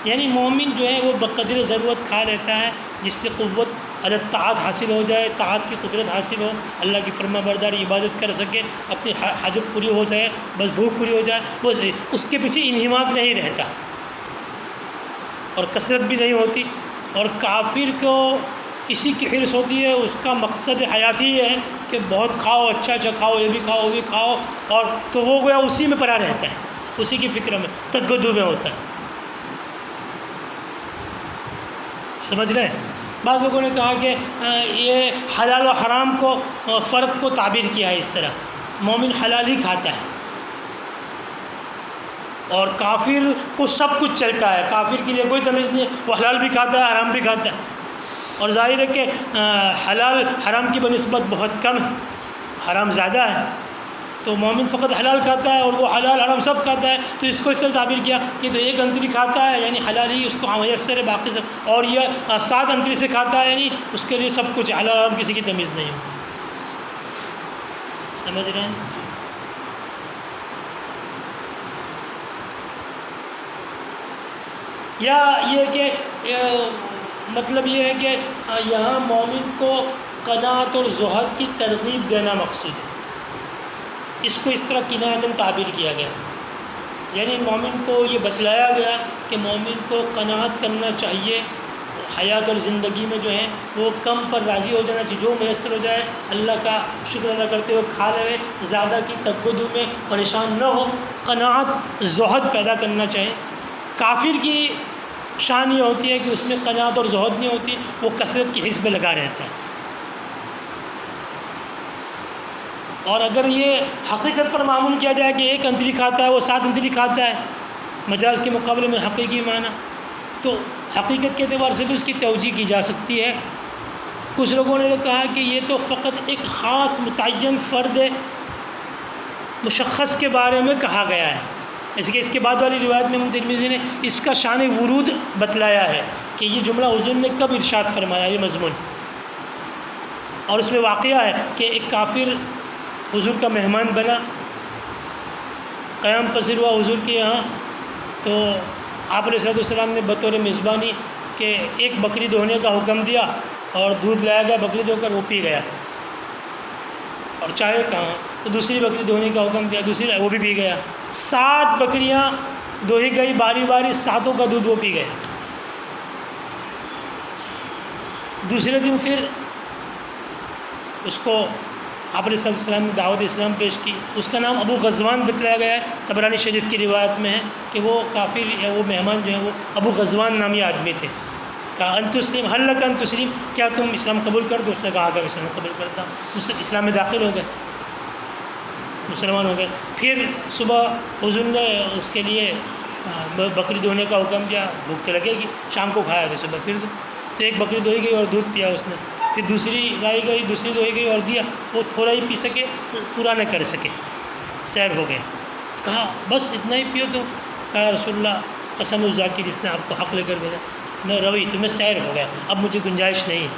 یعنی مومن جو ہے وہ بقدر ضرورت کھا لیتا ہے جس سے قوت الطاعت حاصل ہو جائے، طاعت کی قدرت حاصل ہو، اللہ کی فرما برداری عبادت کر سکے، اپنی حاجت پوری ہو جائے، بس بھوک پوری ہو جائے، وہ اس کے پیچھے انہماک نہیں رہتا اور کثرت بھی نہیں ہوتی. اور کافر کو اسی کی حرص ہوتی ہے، اس کا مقصد حیاتی یہ ہے کہ بہت کھاؤ، اچھا کھاؤ، یہ بھی کھاؤ وہ بھی کھاؤ، اور تو وہ گویا اسی میں پڑا رہتا ہے، اسی کی فکر میں تدبدو میں ہوتا ہے. سمجھ رہے ہیں؟ بعض لوگوں نے کہا کہ یہ حلال و حرام کو فرق کو تعبیر کیا ہے اس طرح، مومن حلال ہی کھاتا ہے اور کافر کو سب کچھ چلتا ہے، کافر کے لیے کوئی تمیز نہیں، وہ حلال بھی کھاتا ہے حرام بھی کھاتا ہے. اور ظاہر ہے کہ حلال حرام کی بنسبت بہت کم ہے، حرام زیادہ ہے، تو مومن فقط حلال کھاتا ہے اور وہ حلال حرام سب کھاتا ہے. تو اس کو اس طرح تعبیر کیا کہ تو 1 انتڑی کھاتا ہے یعنی حلال ہی اس کو میسر ہے، باقی سب، اور یہ 7 انتڑی سے کھاتا ہے یعنی اس کے لیے سب کچھ حلال حرام کسی کی تمیز نہیں ہوتی. سمجھ رہے ہیں؟ یا یہ کہ مطلب یہ ہے کہ یہاں مومن کو قناعت اور زہد کی ترغیب دینا مقصود ہے. اس کو اس طرح کنایتاً تعبیر کیا گیا، یعنی مومن کو یہ بتلایا گیا کہ مومن کو قناعت کرنا چاہیے، حیات اور زندگی میں جو ہے وہ کم پر راضی ہو جانا چاہیے، جو میسر ہو جائے اللہ کا شکر ادا کرتے ہوئے کھا لے، زیادہ کی تگدو میں پریشان نہ ہو، قناعت زہد پیدا کرنا چاہیے. کافر کی شان یہ ہوتی ہے کہ اس میں قناعت اور زہد نہیں ہوتی، وہ کثرت کی حرص میں لگا رہتا ہے. اور اگر یہ حقیقت پر معمول کیا جائے کہ 1 انتڑی کھاتا ہے وہ 7 انتڑی کھاتا ہے مجاز کے مقابلے میں حقیقی معنی، تو حقیقت کے اعتبار سے بھی اس کی توجیہ کی جا سکتی ہے. کچھ لوگوں نے کہا کہ یہ تو فقط ایک خاص متعین فرد مشخص کے بارے میں کہا گیا ہے، جیسے کہ اس کے بعد والی روایت میں امام ترمذی نے اس کا شان ورود بتلایا ہے کہ یہ جملہ حضور نے کب ارشاد فرمایا یہ مضمون. اور اس میں واقعہ ہے کہ ایک کافر حضور کا مہمان بنا، قیام پذیر ہوا حضور کے یہاں، تو آپ علیہ السلام نے بطور میزبانی کہ 1 بکری دھونے کا حکم دیا اور دودھ لایا گیا، بکری دھو کر وہ پی گیا. اور چائے کہاں، تو دوسری بکری دھونے کا حکم دیا، دوسری وہ بھی پی گیا. 7 بکریاں دھوئی گئی باری باری، 7وں کا دودھ وہ پی گئے. دوسرے دن پھر اس کو آپ علیہ السلام نے دعوت اسلام پیش کی. اس کا نام ابو غزوان بتلایا گیا ہے. طبرانی شریف کی روایت میں ہے کہ وہ کافر یا وہ مہمان جو ہیں وہ ابو غزوان نامی آدمی تھے. کہا ان تسلم حل لک ان تسلم، کیا تم اسلام قبول کر دو؟ اس نے کہا کہ اسلام قبول کرتا ہوں. اسلام میں داخل ہو گئے، مسلمان ہو گئے. پھر صبح حضور نے اس کے لیے بکری دھونے کا حکم دیا. بھوک تو لگے گی، شام کو کھایا تھا، صبح پھر تو ایک بکری دھوئی گئی اور دودھ پیا اس نے. پھر دوسری لائی گئی، دوسری دھوئی گئی اور دیا. وہ تھوڑا ہی پی سکے، پورا نہ کر سکے، سیر ہو گئے. کہا بس اتنا ہی پیو تو؟ کہا رسول اللہ قسم اس ذات کی جس نے آپ کو حق لے کر بھیجا، میں روئی تمہیں سیر ہو گیا، اب مجھے گنجائش نہیں ہے.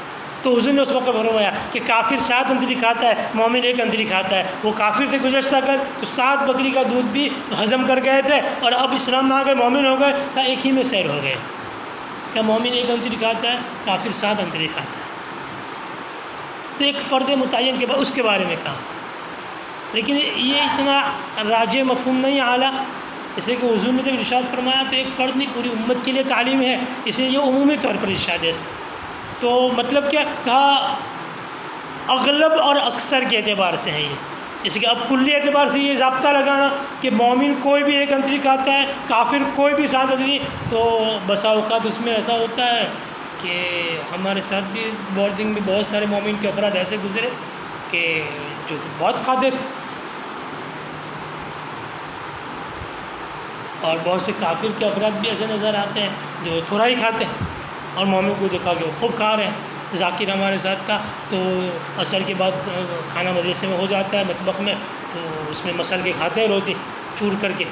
تو حضور نے اس وقت فرمایا کہ کافر 7 انتری کھاتا ہے، مومن 1 انتری کھاتا ہے. وہ کافر سے گزشتہ کر تو 7 بکری کا دودھ بھی ہضم کر گئے تھے، اور اب اسلام میں آ گئے، مومن ہو گئے. کہا ایک ہی میں سیر ہو گئے. کیا مومن 1 انتری کھاتا ہے، کافر 7 انتری کھاتا ہے. تو ایک فرد متعین کے بعد اس کے بارے میں کہا. لیکن یہ اتنا راجع مفہوم نہیں اعلیٰ، اس لیے کہ حضور نے جب ارشاد فرمایا تو ایک فرد نہیں، پوری امت کے لیے تعلیم ہے، اس لیے یہ عمومی طور پر ارشاد ہے. تو مطلب کیا کہا، اغلب اور اکثر کے اعتبار سے ہے یہ. اس کے اب کلی اعتبار سے یہ ضابطہ لگانا کہ مومن کوئی بھی 1 انتری کھاتا ہے، کافر کوئی بھی 7 انتری، تو بسا اوقات اس میں ایسا ہوتا ہے کہ ہمارے ساتھ بھی بورڈنگ میں بہت سارے مومن کے افراد ایسے گزرے کہ جو بہت کھاتے تھے، اور بہت سے کافر کے افراد بھی ایسے نظر آتے ہیں جو تھوڑا ہی کھاتے ہیں، اور مومن کو دیکھا کہ وہ خوب کھا رہے ہیں. ذاکر ہمارے ساتھ تھا، تو عصر کے بعد کھانا مدرسے میں ہو جاتا ہے مطبخ میں، تو اس میں مسل کے کھاتے ہیں روٹی چور کر کے،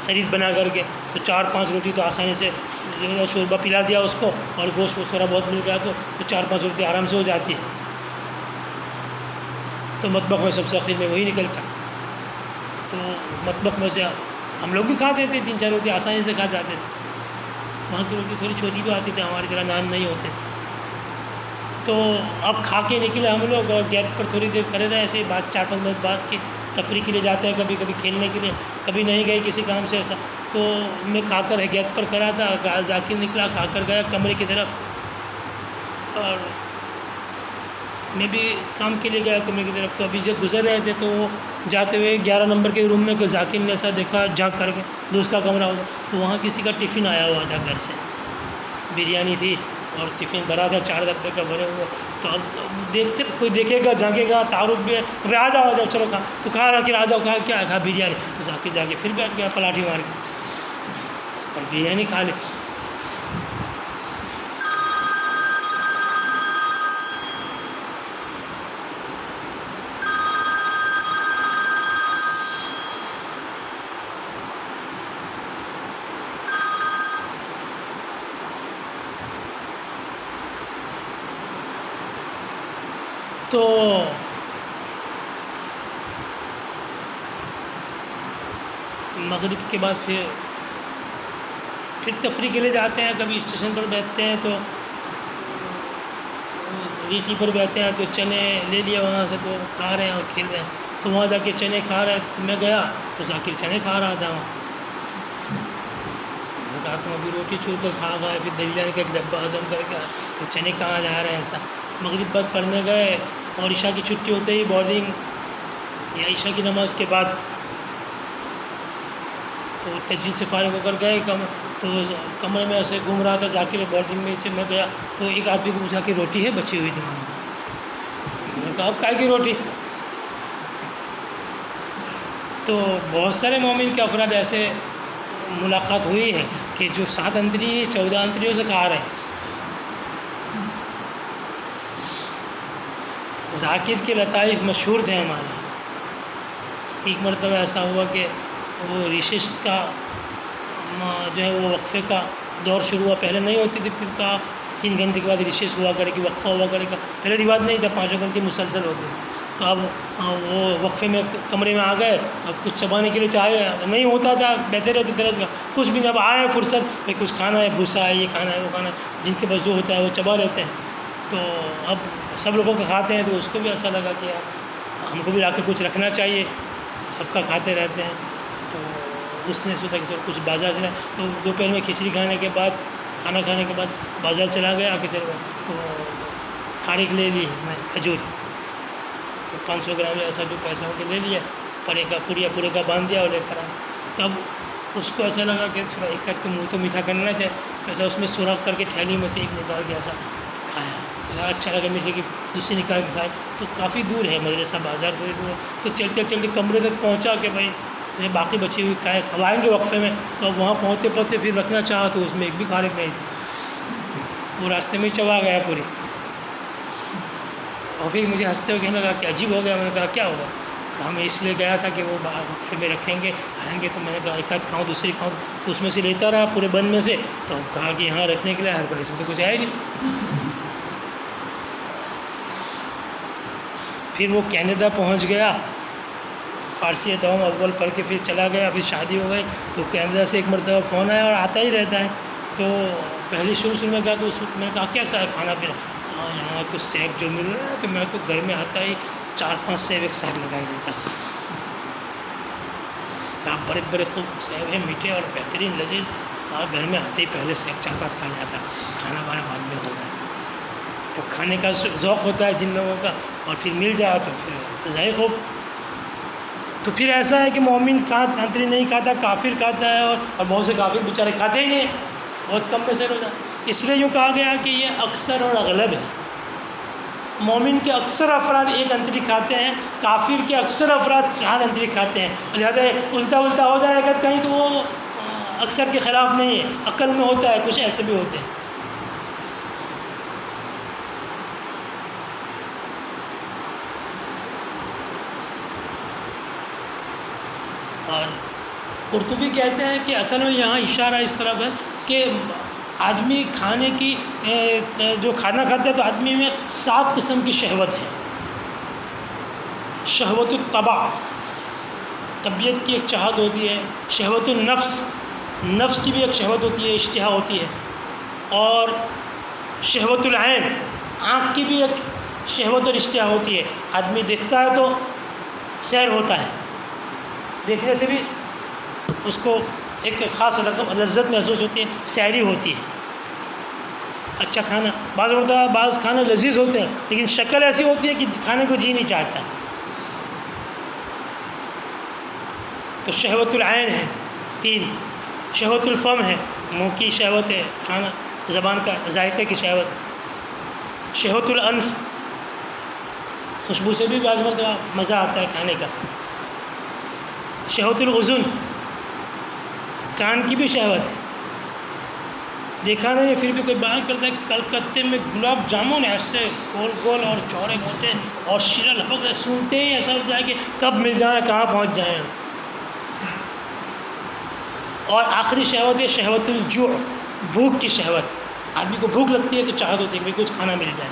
شریف بنا کر کے. تو 4-5 روٹی تو آسانی سے شوربہ پلا دیا اس کو، اور گوشت تھوڑا بہت مل گیا تو 4-5 روٹی آرام سے ہو جاتی ہے. تو مطبخ میں سب سے آخر میں وہی نکلتا. تو مطبخ میں سے ہم لوگ بھی کھاتے تھے، 3-4 روٹی آسانی سے کھا جاتے تھے. وہاں کی روٹی تھوڑی چھوٹی بھی آتی تھی، ہماری طرح نان نہیں ہوتے. تو اب کھا کے نکلے ہم لوگ، اور گیٹ پر تھوڑی دیر کھڑے رہے، ایسے بات 4-5 منٹ بعد کی تفریح کے لیے جاتے ہیں، کبھی کبھی کھیلنے کے لیے، کبھی نہیں گئے کسی کام سے ایسا. تو میں کھا کر گیٹ پر کھڑا تھا، ذاکر نکلا، کھا کر گیا کمرے کی طرف، اور میں بھی کام کے لیے گیا کمرے کی طرف. تو ابھی جب گزر رہے تھے تو وہ جاتے ہوئے 11 نمبر کے روم میں کہ ذاکر نے ایسا دیکھا جھانک کر کے، دوست کا کمرہ ہوگا، تو وہاں کسی کا ٹفن آیا ہوا تھا گھر سے، بریانی تھی اور ٹفن بھرا تھا 4 ڈبے کا بھرے ہوئے. تو اب دیکھتے کوئی دیکھے گا، جھانکے گا، تعارف بھی ہے، ابھی آ جاؤ چلو کھا. تو کہا ذاکر آ جاؤ. کہا کیا؟ کہا بریانی. تو ذاکر جا کے پھر بیٹھ گیا پلاٹھی مار کے اور بریانی کھا لی. تو مغرب کے بعد پھر تفریح کے لیے جاتے ہیں. کبھی اسٹیشن پر بیٹھتے ہیں تو ریٹی پر بیٹھتے ہیں، تو چنے لے لیے وہاں سے، تو کھا رہے ہیں اور کھیل رہے ہیں. تو وہاں جا کے چنے کھا رہے ہیں. تو میں گیا تو ذاکر چنے کھا رہا تھا وہاں. میں کہا تم ابھی روٹی چھوڑ کر کھا گئے، پھر دلیان کا ایک ڈبہ ہضم کر کے، تو چنے کہاں جا رہے ہیں ایسا. مغرب بعد پڑھنے گئے، اور عشاء کی چھٹی ہوتے ہی بورڈنگ یا عشاء کی نماز کے بعد تو تجوید سے فارغ ہو کر گئے تو کمرے میں ایسے گھوم رہا تھا ذاکر بورڈنگ میں. میں گیا تو ایک آدمی کو پوچھا کہ روٹی ہے بچی ہوئی تمہاری؟ میں نے کہا اب کائے کی روٹی؟ تو بہت سارے مومن کے افراد ایسے ملاقات ہوئی ہے کہ جو 7 انتری 14 انتریوں سے کھا رہے ہیں. ذاکر کے لطائف مشہور تھے ہمارے. ایک مرتبہ ایسا ہوا کہ وہ ریشش کا جو ہے وہ وقفے کا دور شروع ہوا. پہلے نہیں ہوتی تھی، پھر کہا 3 گھنٹے کے بعد ریشش ہوا کرے گی، وقفہ ہوا کرے گا. پہلے رواج نہیں تھا، 5 گھنٹے مسلسل ہوتے. تو اب وہ وقفے میں کمرے میں آ گئے. اب کچھ چبانے کے لیے چاہے نہیں ہوتا تھا، بہتر رہتے طرح کا کچھ بھی نہیں. اب آئے فرصت بھائی کچھ کھانا ہے، بھوسا ہے، یہ کھانا ہے، وہ کھانا ہے، جن کے پاس جو ہوتا ہے وہ چبا لیتے ہیں. تو اب سب لوگوں کا کھاتے ہیں، تو اس کو بھی ایسا لگا کہ ہم کو بھی لا کے کچھ رکھنا چاہیے، سب کا کھاتے رہتے ہیں. تو اس نے سوچا کہ کچھ بازار چلا. تو دوپہر میں کھچڑی کھانے کے بعد، کھانا کھانے کے بعد بازار چلا گیا، آ کے چل گیا. تو کھارک لے لی اس نے کھجور، 500 گرام ایسا جو پیسہ ہو کے لے لیا، پڑے کا پورے کا باندھ دیا اور لے کر آیا۔ تب اس کو ایسا لگا کہ تھوڑا ایک کٹ تو منہ تو میٹھا کرنا چاہے، ایسا اس میں سوراخ کر کے تھیلی میں سے ایک نکال کے ایسا کھایا، اچھا لگا میٹھے کی، دوسری نکال کے کھائے۔ تو کافی دور ہے مدرسہ، بازار تھوڑی دور ہے، تو چلتے چلتے کمرے تک پہنچا کہ بھائی باقی بچی ہوئی کھوائیں گے وقفے میں، تو اب وہاں پہنچتے پہنچتے پھر رکھنا چاہا تو اس میں ایک بھی کھارک نہیں تھی، وہ راستے میں چبا گیا پوری۔ اور پھر مجھے ہنستے ہوئے کہنے لگا کہ عجیب ہو گیا۔ میں نے کہا کیا ہوگا؟ کہا میں اس لیے گیا تھا کہ وہ وقفے میں رکھیں گے آئیں گے، تو میں نے کہا ایک آدھ کھاؤں دوسری کھاؤں، تو اس میں سے لیتا رہا پورے بند میں سے، تو کہا کہ یہاں رکھنے کے لیے ہر پر اس میں تو کچھ ہے ہی نہیں۔ پھر وہ کینیڈا پہنچ گیا، فارسی دوم اول پڑھ کے پھر چلا گیا، ابھی شادی ہو گئی، تو کینیڈا سے ایک مرتبہ فون آیا اور آتا ہی رہتا ہے۔ تو پہلی شروع میں گیا تو اس وقت میں نے کہا کیسا ہے کھانا پینا؟ یہاں تو سیب جو مل رہا ہے تو میں تو گھر میں آتا ہی 4-5 سیب ایک ساتھ لگائی دیتا۔ کہا بڑے بڑے خوب سیب ہیں، میٹھے اور بہترین لذیذ، کہا گھر میں آتے ہی پہلے سیب 4-5 کھا جاتا، کھانا وانا بعد میں ہو رہا ہے۔ تو کھانے کا ذوق ہوتا ہے جن لوگوں کا، اور پھر مل جائے تو پھر ذائقہ خوب۔ تو پھر ایسا ہے کہ مومن ساتھ انتری نہیں کھاتا، کافر کھاتا ہے، اور بہت سے کافر بیچارے کھاتے ہی نہیں، بہت کم میں سے روزہ۔ اس لیے یوں کہا گیا کہ یہ اکثر اور اغلب ہے، مومن کے اکثر افراد ایک انتری کھاتے ہیں، کافر کے اکثر افراد 4 انتری کھاتے ہیں۔ لہٰذا الٹا ہو جائے گا کہیں تو وہ اکثر کے خلاف نہیں ہے، عقل میں ہوتا ہے، کچھ ایسے بھی ہوتے ہیں۔ اور قرطبی کہتے ہیں کہ اصل میں یہاں اشارہ اس طرف ہے کہ آدمی کھانے کی جو کھانا کھاتا ہے تو آدمی میں 7 قسم کی شہوت ہے۔ شہوت الطبع، طبیعت کی ایک چاہت ہوتی ہے، شہوت النفس، نفس کی بھی ایک شہوت ہوتی ہے، اشتہا ہوتی ہے، اور شہوت العین، آنکھ کی بھی ایک شہوت اور اشتہا ہوتی ہے۔ آدمی دیکھتا ہے تو سیر ہوتا ہے، دیکھنے سے بھی اس کو ایک خاص رقم لذت محسوس ہوتی ہے، سیری ہوتی ہے۔ اچھا کھانا بعض ہوتا ہے، بعض کھانا لذیذ ہوتے ہیں لیکن شکل ایسی ہوتی ہے کہ کھانے کو جی نہیں چاہتا۔ تو شہوت العین ہے 3، شہوت الفم ہے، منہ کی شہوت ہے، کھانا زبان کا ذائقے کی شہوت، شہوت الانف، خوشبو سے بھی بعض مرتبہ مزہ آتا ہے کھانے کا، شہوت الاذن، کان کی بھی شہوت ہے۔ دیکھا نہیں پھر بھی کوئی بیان کرتا ہے کلکتے میں گلاب جامن ایسے گول گول اور چوڑے ہوتے ہیں اور شیرہ لپک رہے، سنتے ہی ایسا ہوتا ہے کہ کب مل جائیں، کہاں پہنچ جائیں۔ اور آخری شہوت ہے شہوت الجوع، بھوک کی شہوت، آدمی کو بھوک لگتی ہے تو چاہت ہوتی ہے کہ کچھ کھانا مل جائے۔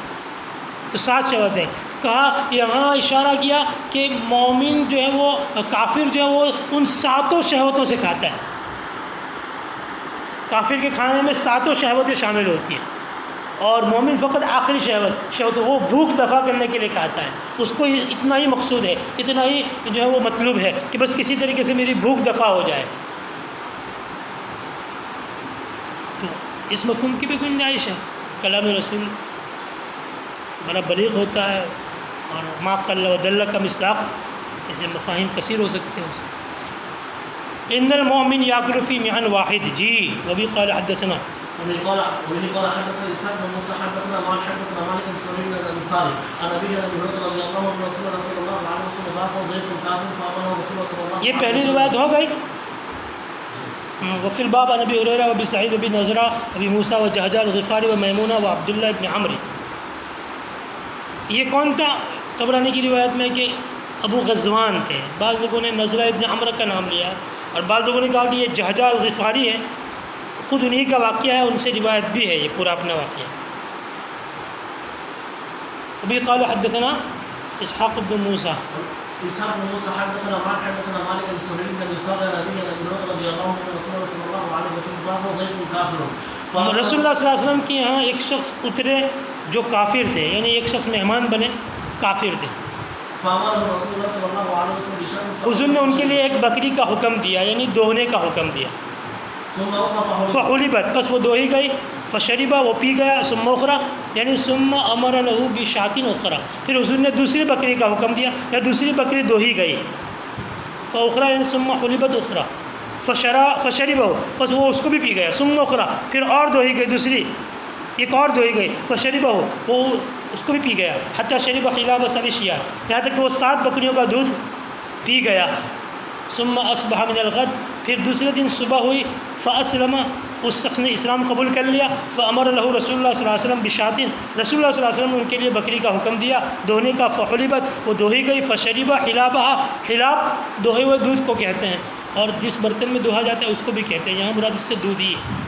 تو 7 شہوتیں کہا، یہاں اشارہ کیا کہ مومن جو ہے وہ کافر جو ہے وہ ان 7 شہوتوں سے کھاتا ہے۔ کافر کے کھانے میں 7 شہوتیں شامل ہوتی ہیں، اور مومن فقط آخری شہوت وہ بھوک دفع کرنے کے لیے کھاتا ہے۔ اس کو اتنا ہی مقصود ہے، اتنا ہی جو ہے وہ مطلوب ہے کہ بس کسی طریقے سے میری بھوک دفع ہو جائے۔ تو اس مفہوم کی بھی گنجائش ہے، کلام رسول بڑا بلیغ ہوتا ہے، اور ما قل و دل کا مصداق، اس لیے مفاہیم کثیر ہو سکتے ہیں۔ ان المؤمن یاکل فی معن واحد، جی وبی قال حدثنا وبه قال حدثنا اسحاق بن موسى حدثنا مالك بن سليم بن الانصاري عن ابي هريره رضي الله عنه ان رسول الله صلى الله عليه وسلم ضاف ضيف كافر فامره رسول الله صلى الله عليه وسلم۔ یہ پہلی روایت ہو گئی۔ وفی الباب عن ابی ہریرہ وابی سعید بن نضرہ ابی موسیٰ وجہجہ الغفاری ومیمونہ وعبداللہ بن عمرو۔ یہ کون تھا؟ طبرانی کی روایت میں کہ ابو غزوان تھے، بعض لوگوں نے نضرہ ابن عمرو کا نام لیا، اور بعض لوگوں نے کہا کہ یہ جہجہ الغفاری ہے، خود انہی کا واقعہ ہے، ان سے روایت بھی ہے یہ پورا اپنا واقعہ۔ ابھی قال حدثنا اسحاق بن موسیٰ اسحاق بن موسى حدثنا مالك بن سليم بن الانصاري عن ابي هريره رضي الله عنه ان رسول الله صلى الله عليه وسلم ضاف ضيف كافر۔ رسول اللہ صلی اللہ علیہ وسلم کے یہاں ایک شخص اترے جو کافر تھے، یعنی ایک شخص مہمان بنے کافر تھے۔ حضور نے ان کے لیے ایک بکری کا حکم دیا، یعنی دوہنے کا حکم دیا۔ فحلبت، بس وہ دوہی گئی، فشربا وہ پی گیا، ثم اخرى یعنی ثم امر له بشاۃ اخرى، پھر حضور نے دوسری بکری کا حکم دیا یا دوسری بکری دوہی گئی، فاخرى یعنی ثم حلبت اخرى فشربا بس وہ اس کو بھی پی گیا، ثم اخرى پھر اور دوہی گئی، دوسری ایک اور دوہی گئی، فشربا وہ اس کو بھی پی گیا، حتی شرب خلاب 7 شیاء یہاں تک کہ وہ 7 بکریوں کا دودھ پی گیا، ثم اصبح من الغد پھر دوسرے دن صبح ہوئی، فاسلم اس شخص نے اسلام قبول کر لیا، فامر له رسول اللہ صلی اللہ علیہ وسلم بشاۃ رسول اللہ صلی اللہ علیہ وسلم نے ان کے لیے بکری کا حکم دیا دوہنے کا، فحلبت وہ دوہی گئی، فشرب حلابها حلاب دوہے ہوئے دودھ کو کہتے ہیں، اور جس برتن میں دوہا جاتا ہے اس کو بھی کہتے ہیں، یہاں مراد اس سے دودھ ہی ہے،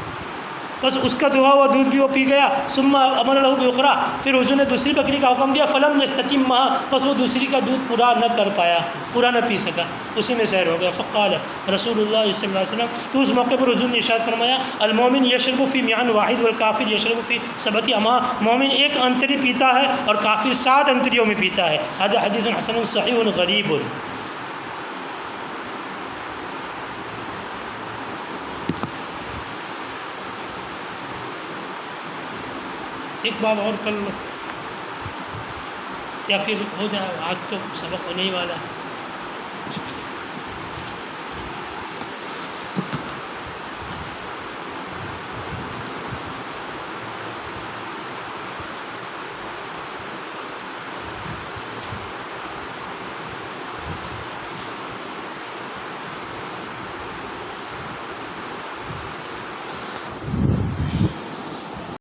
بس اس کا دوہا ہوا دودھ بھی وہ پی گیا، ثم امر له باخرى پھر حضور نے دوسری بکری کا حکم دیا، فلم يستتمها بس وہ دوسری کا دودھ پورا نہ کر پایا، پورا نہ پی سکا، اسی میں سیر ہو گیا، فقال رسول اللہ صلی اللہ علیہ وسلم تو اس موقع پر حضور نے ارشاد فرمایا، المومن یشرب فی میعان واحد والکافر یشرب فی 7 امعاء، مومن ایک انتڑی پیتا ہے اور کافر 7 انتڑیوں میں پیتا ہے، هذا حدیث حسن صحیح غریب۔ ایک بات اور کر لو یا پھر ہو جائے، آج تو سبق ہونے ہی والا ہے۔